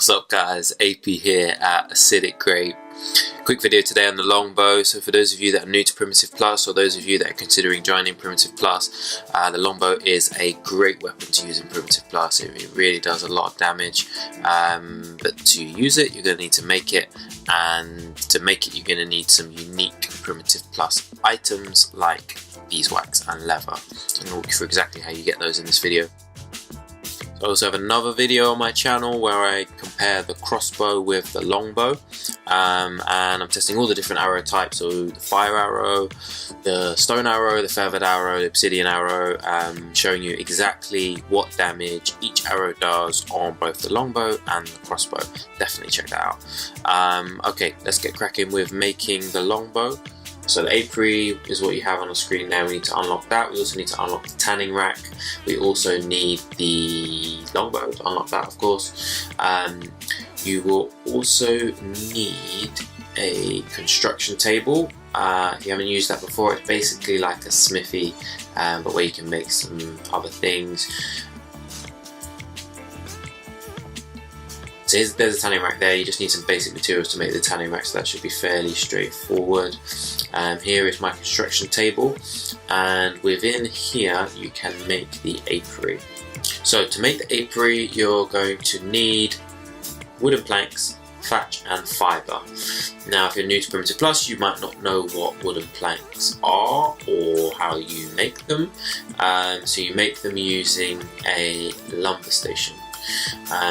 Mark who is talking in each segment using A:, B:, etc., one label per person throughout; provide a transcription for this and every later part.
A: What's up guys, AP here at AcidicAP. Quick video today on the Longbow. So for those of you that are new to Primitive Plus, or those of you that are considering joining Primitive Plus, the Longbow is a great weapon to use in Primitive Plus. It really does a lot of damage, but to use it you're going to need to make it, and to make it you're going to need some unique Primitive Plus items like beeswax and leather. So I'm going to walk you through exactly how you get those in this video. I also have another video on my channel where I compare the crossbow with the longbow, and I'm testing all the different arrow types, so the fire arrow, the stone arrow, the feathered arrow, the obsidian arrow, showing you exactly what damage each arrow does on both the longbow and the crossbow. Definitely check that out. Okay, let's get cracking with making the longbow. So the apiary is what you have on the screen there. We need to unlock that. We also need to unlock the tanning rack. We also need the longbow to unlock that, of course. You will also need a construction table. If you haven't used that before, it's basically like a smithy, but where you can make some other things. So there's a tanning rack there. You just need some basic materials to make the tanning rack, so that should be fairly straightforward. Here is my construction table, and within here you can make the apiary. So to make the apiary you're going to need wooden planks, thatch and fibre. Now if you're new to Primitive Plus you might not know what wooden planks are or how you make them, so you make them using a lumber station.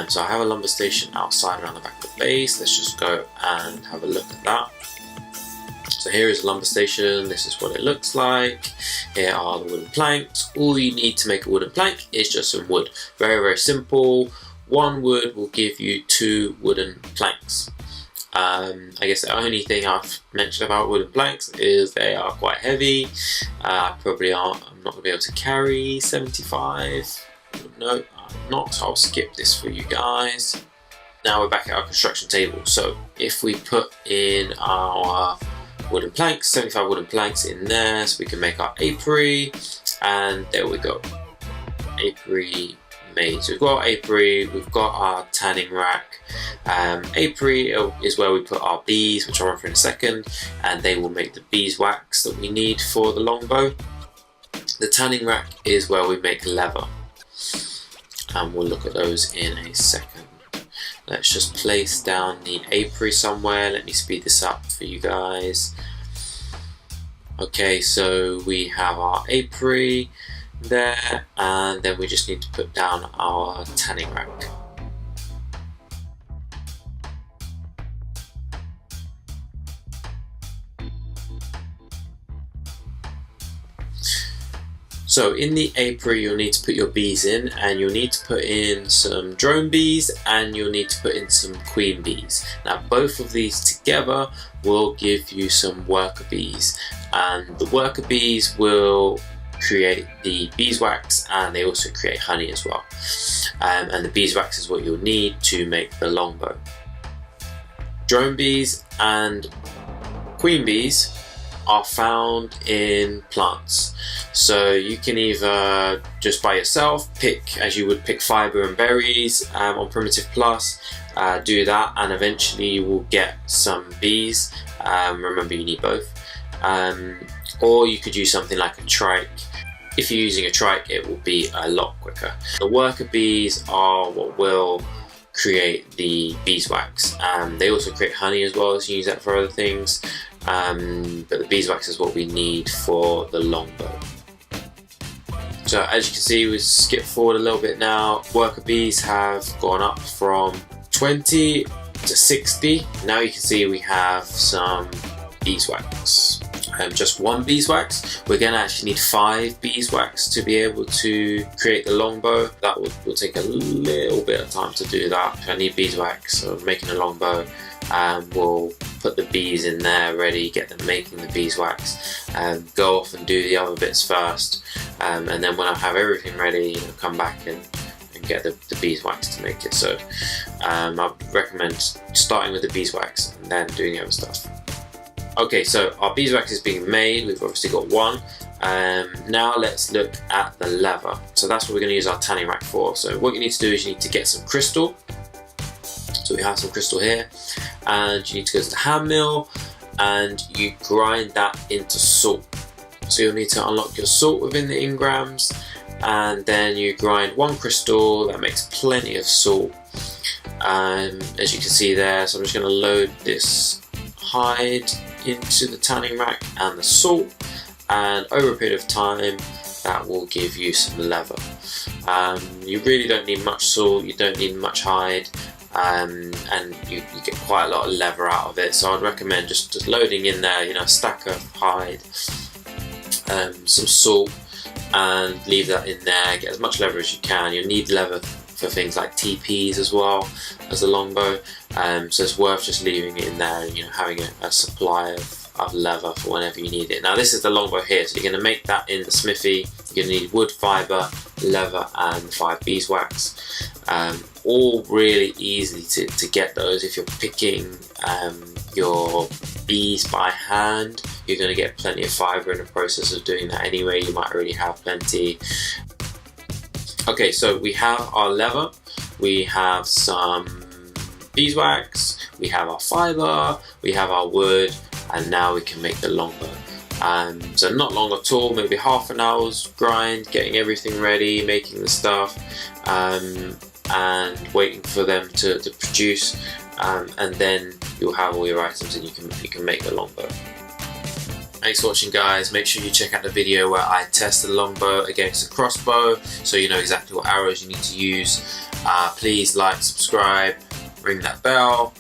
A: So I have a lumber station outside around the back of the base. Let's just go and have a look at that. So here is a lumber station. This is what it looks like. Here are the wooden planks. All you need to make a wooden plank is just some wood. Very, very simple. One wood will give you 2 wooden planks. I guess the only thing I've mentioned about wooden planks is they are quite heavy. I'm not going to be able to carry 75. No, I'm not, so I'll skip this for you guys. Now we're back at our construction table. So if we put in our wooden planks, 75 wooden planks in there, so we can make our apiary, and there we go. Apiary made. So we've got our apiary, we've got our tanning rack. Apiary is where we put our bees, which I'll run through in a second, and they will make the beeswax that we need for the longbow. The tanning rack is where we make leather, and we'll look at those in a second. Let's just place down the apiary somewhere. Let me speed this up for you guys. Okay, so we have our apiary there, and then we just need to put down our tanning rack. So in the apiary you'll need to put your bees in, and you'll need to put in some drone bees, and you'll need to put in some queen bees. Now both of these together will give you some worker bees, and the worker bees will create the beeswax, and they also create honey as well. And the beeswax is what you'll need to make the longbow. Drone bees and queen bees are found in plants, so you can either just by yourself pick, as you would pick fibre and berries on Primitive Plus, do that, and eventually you will get some bees. Remember you need both, or you could use something like a trike. If you're using a trike it will be a lot quicker. The worker bees are what will create the beeswax. They also create honey as well, so you use that for other things. But the beeswax is what we need for the longbow. So as you can see, we skip forward a little bit now. Worker bees have gone up from 20 to 60. Now you can see we have some beeswax. Just 1 beeswax. We're going to actually need 5 beeswax to be able to create the longbow. That will take a little bit of time to do that. I need beeswax, so making a longbow. We'll put the bees in there ready, get them making the beeswax, go off and do the other bits first, and then when I have everything ready, come back and get the beeswax to make it. So I recommend starting with the beeswax and then doing the other stuff. Okay, so our beeswax is being made. We've obviously got 1. Now let's look at the leather. So that's what we're going to use our tanning rack for. So what you need to do is you need to get some crystal. So we have some crystal here, and you need to go to the hand mill and you grind that into salt. So you'll need to unlock your salt within the engrams, and then you grind 1 crystal. That makes plenty of salt, as you can see there. So I'm just going to load this hide into the tanning rack and the salt, and over a period of time that will give you some leather. You really don't need much salt, you don't need much hide, and you get quite a lot of leather out of it. So I'd recommend just loading in there, a stack of hide, some salt, and leave that in there. Get as much leather as you can. You'll need leather for things like TPs as well as a longbow, so it's worth just leaving it in there and having a supply of leather for whenever you need it. Now this is the longbow here, so you're going to make that in the smithy. You're going to need wood, fibre, leather and 5 beeswax. All really easy to get those. If you're picking your bees by hand, you're going to get plenty of fibre in the process of doing that anyway. You might already have plenty. Okay, so we have our leather, we have some beeswax, we have our fibre, we have our wood, and now we can make the longbow. So not long at all, maybe half an hour's grind, getting everything ready, making the stuff, and waiting for them to produce, and then you'll have all your items and you can make the longbow. Thanks for watching, guys. Make sure you check out the video where I test the longbow against a crossbow, so you know exactly what arrows you need to use. Please like, subscribe, ring that bell,